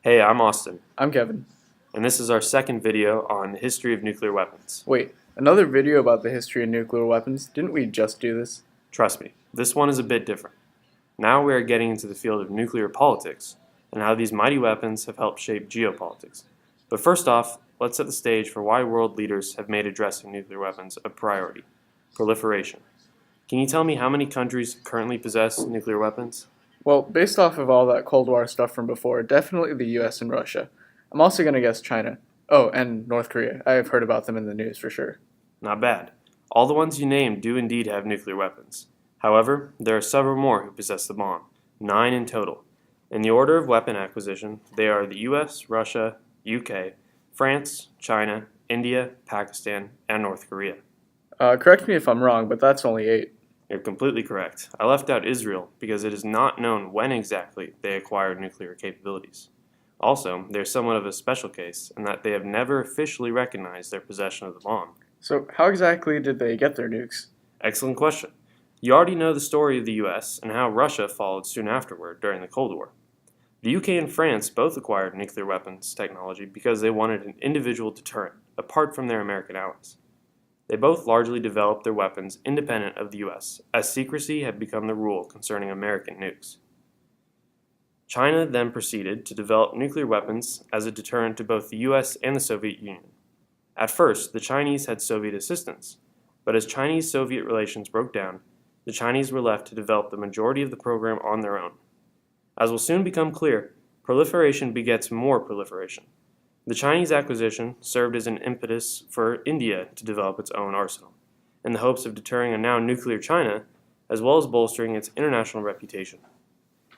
Hey, I'm Austin, I'm Kevin. and this is our second video on the history of nuclear weapons. Wait, another video about the history of nuclear weapons? Didn't we just do this? Trust me, this one is a bit different. Now we are getting into the field of nuclear politics and how these mighty weapons have helped shape geopolitics. But first off, let's set the stage for why world leaders have made addressing nuclear weapons a priority: proliferation. Can you tell me how many countries currently possess nuclear weapons? Well, based off of all that Cold War stuff from before, definitely the US and Russia. I'm also gonna guess China. Oh, and North Korea. I have heard about them in the news for sure. Not bad. All the ones you named do indeed have nuclear weapons. However, there are several more who possess the bomb, 9 in total. In the order of weapon acquisition, they are the US, Russia, UK, France, China, India, Pakistan, and North Korea. Correct me if I'm wrong, but that's only 8. You're completely correct. I left out Israel because it is not known when exactly they acquired nuclear capabilities. Also, they're somewhat of a special case in that they have never officially recognized their possession of the bomb. So, how exactly did they get their nukes? Excellent question. You already know the story of the US and how Russia followed soon afterward during the Cold War. The UK and France both acquired nuclear weapons technology because they wanted an individual deterrent, apart from their American allies. They both largely developed their weapons independent of the US, as secrecy had become the rule concerning American nukes. China then proceeded to develop nuclear weapons as a deterrent to both the US and the Soviet Union. At first, the Chinese had Soviet assistance, but as Chinese-Soviet relations broke down, the Chinese were left to develop the majority of the program on their own. As will soon become clear, proliferation begets more proliferation. The Chinese acquisition served as an impetus for India to develop its own arsenal, in the hopes of deterring a now nuclear China, as well as bolstering its international reputation.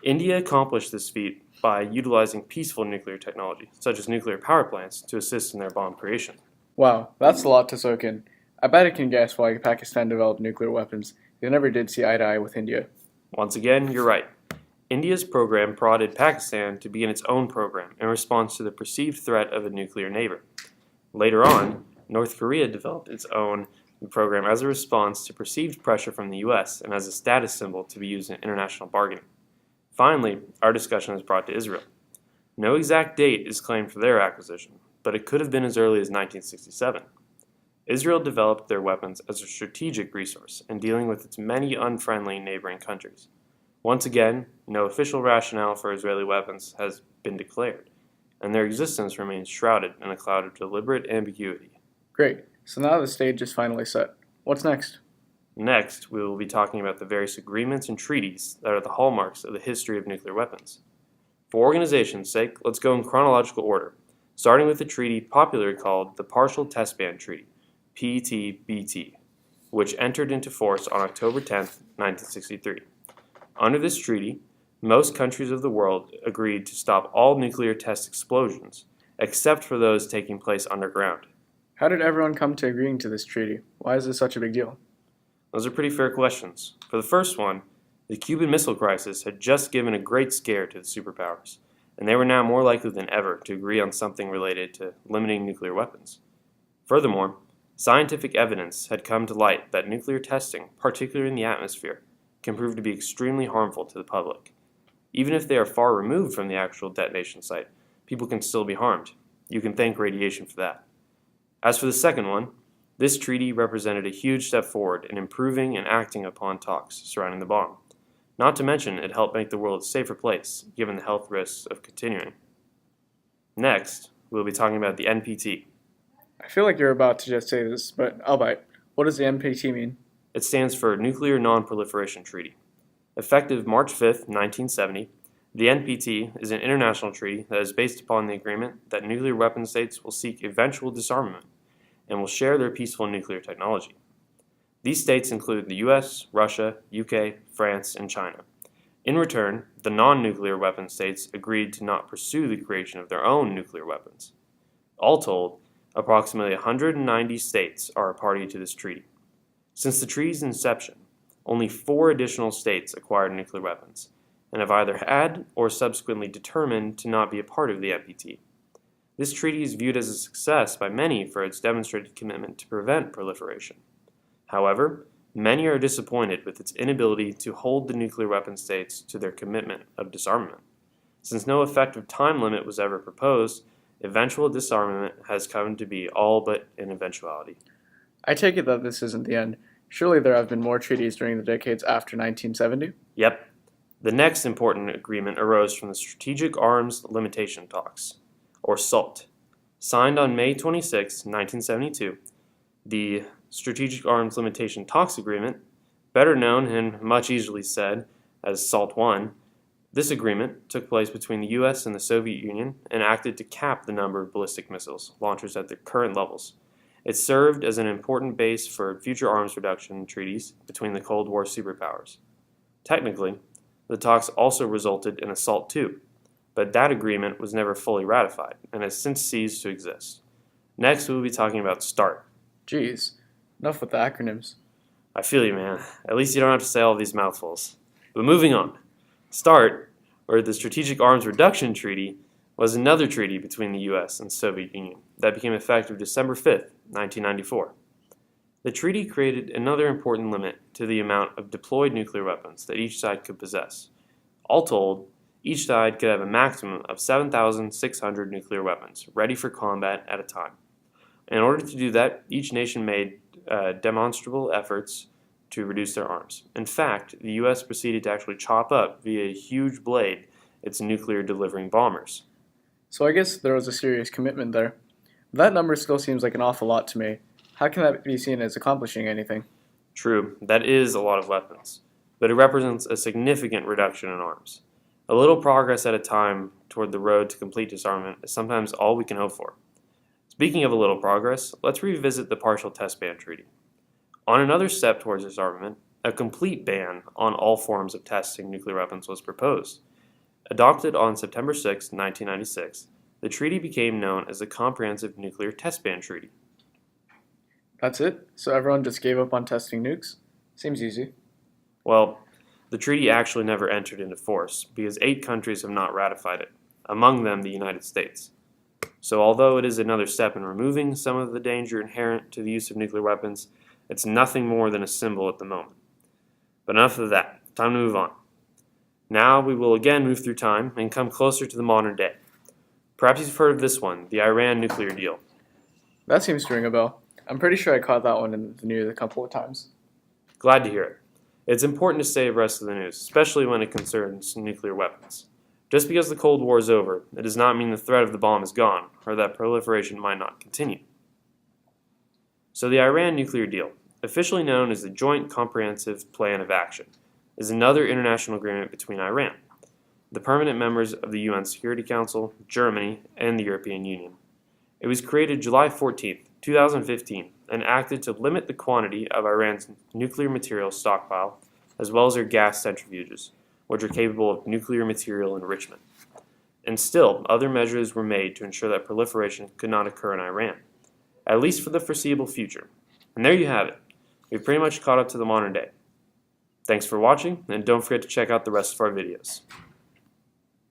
India accomplished this feat by utilizing peaceful nuclear technology, such as nuclear power plants, to assist in their bomb creation. Wow, that's a lot to soak in. I bet I can guess why Pakistan developed nuclear weapons. They never did see eye to eye with India. Once again, you're right. India's program prodded Pakistan to begin its own program in response to the perceived threat of a nuclear neighbor. Later on, North Korea developed its own program as a response to perceived pressure from the US and as a status symbol to be used in international bargaining. Finally, our discussion is brought to Israel. No exact date is claimed for their acquisition, but it could have been as early as 1967. Israel developed their weapons as a strategic resource in dealing with its many unfriendly neighboring countries. Once again, no official rationale for Israeli weapons has been declared, and their existence remains shrouded in a cloud of deliberate ambiguity. Great, so now the stage is finally set. What's next? Next, we will be talking about the various agreements and treaties that are the hallmarks of the history of nuclear weapons. For organization's sake, let's go in chronological order, starting with the treaty popularly called the Partial Test Ban Treaty, PTBT, which entered into force on October 10, 1963. Under this treaty, most countries of the world agreed to stop all nuclear test explosions, except for those taking place underground. How did everyone come to agreeing to this treaty? Why is this such a big deal? Those are pretty fair questions. For the first one, the Cuban Missile Crisis had just given a great scare to the superpowers, and they were now more likely than ever to agree on something related to limiting nuclear weapons. Furthermore, scientific evidence had come to light that nuclear testing, particularly in the atmosphere, can prove to be extremely harmful to the public. Even if they are far removed from the actual detonation site, people can still be harmed. You can thank radiation for that. As for the second one, this treaty represented a huge step forward in improving and acting upon talks surrounding the bomb. Not to mention, it helped make the world a safer place, given the health risks of continuing. Next, we'll be talking about the NPT. I feel like you're about to just say this, but I'll bite. What does the NPT mean? It stands for Nuclear Non-Proliferation Treaty. Effective March 5, 1970, the NPT is an international treaty that is based upon the agreement that nuclear weapon states will seek eventual disarmament and will share their peaceful nuclear technology. These states include the US, Russia, UK, France, and China. In return, the non-nuclear weapon states agreed to not pursue the creation of their own nuclear weapons. All told, approximately 190 states are a party to this treaty. Since the treaty's inception, only 4 additional states acquired nuclear weapons, and have either had or subsequently determined to not be a part of the NPT. This treaty is viewed as a success by many for its demonstrated commitment to prevent proliferation. However, many are disappointed with its inability to hold the nuclear weapon states to their commitment of disarmament. Since no effective time limit was ever proposed, eventual disarmament has come to be all but an eventuality. I take it that this isn't the end. Surely there have been more treaties during the decades after 1970? Yep. The next important agreement arose from the Strategic Arms Limitation Talks, or SALT. Signed on May 26, 1972, the Strategic Arms Limitation Talks Agreement, better known and much easily said as SALT I, this agreement took place between the U.S. and the Soviet Union and acted to cap the number of ballistic missiles launchers at their current levels. It served as an important base for future arms reduction treaties between the Cold War superpowers. Technically, the talks also resulted in a SALT II, but that agreement was never fully ratified and has since ceased to exist. Next, we will be talking about START. Geez, enough with the acronyms. I feel you, man. At least you don't have to say all these mouthfuls. But moving on. START, or the Strategic Arms Reduction Treaty, was another treaty between the U.S. and the Soviet Union that became effective December 5, 1994. The treaty created another important limit to the amount of deployed nuclear weapons that each side could possess. All told, each side could have a maximum of 7,600 nuclear weapons ready for combat at a time. In order to do that, each nation made demonstrable efforts to reduce their arms. In fact, the U.S. proceeded to actually chop up via a huge blade its nuclear delivering bombers. So I guess there was a serious commitment there. That number still seems like an awful lot to me. How can that be seen as accomplishing anything? True, that is a lot of weapons, but it represents a significant reduction in arms. A little progress at a time toward the road to complete disarmament is sometimes all we can hope for. Speaking of a little progress, let's revisit the Partial Test Ban Treaty. On another step towards disarmament, a complete ban on all forms of testing nuclear weapons was proposed. Adopted on September 6, 1996, the treaty became known as the Comprehensive Nuclear Test Ban Treaty. That's it? So everyone just gave up on testing nukes? Seems easy. Well, the treaty actually never entered into force because 8 countries have not ratified it, among them the United States. So although it is another step in removing some of the danger inherent to the use of nuclear weapons, it's nothing more than a symbol at the moment. But enough of that. Time to move on. Now we will again move through time and come closer to the modern day. Perhaps you've heard of this one, the Iran nuclear deal. That seems to ring a bell. I'm pretty sure I caught that one in the news a couple of times. Glad to hear it. It's important to stay abreast of the news, especially when it concerns nuclear weapons. Just because the Cold War is over, it does not mean the threat of the bomb is gone, or that proliferation might not continue. So the Iran nuclear deal, officially known as the Joint Comprehensive Plan of Action, is another international agreement between Iran, the permanent members of the UN Security Council, Germany, and the European Union. It was created July 14, 2015, and acted to limit the quantity of Iran's nuclear material stockpile, as well as their gas centrifuges, which are capable of nuclear material enrichment. And still, other measures were made to ensure that proliferation could not occur in Iran, at least for the foreseeable future. And there you have it. We've pretty much caught up to the modern day. Thanks for watching, and don't forget to check out the rest of our videos.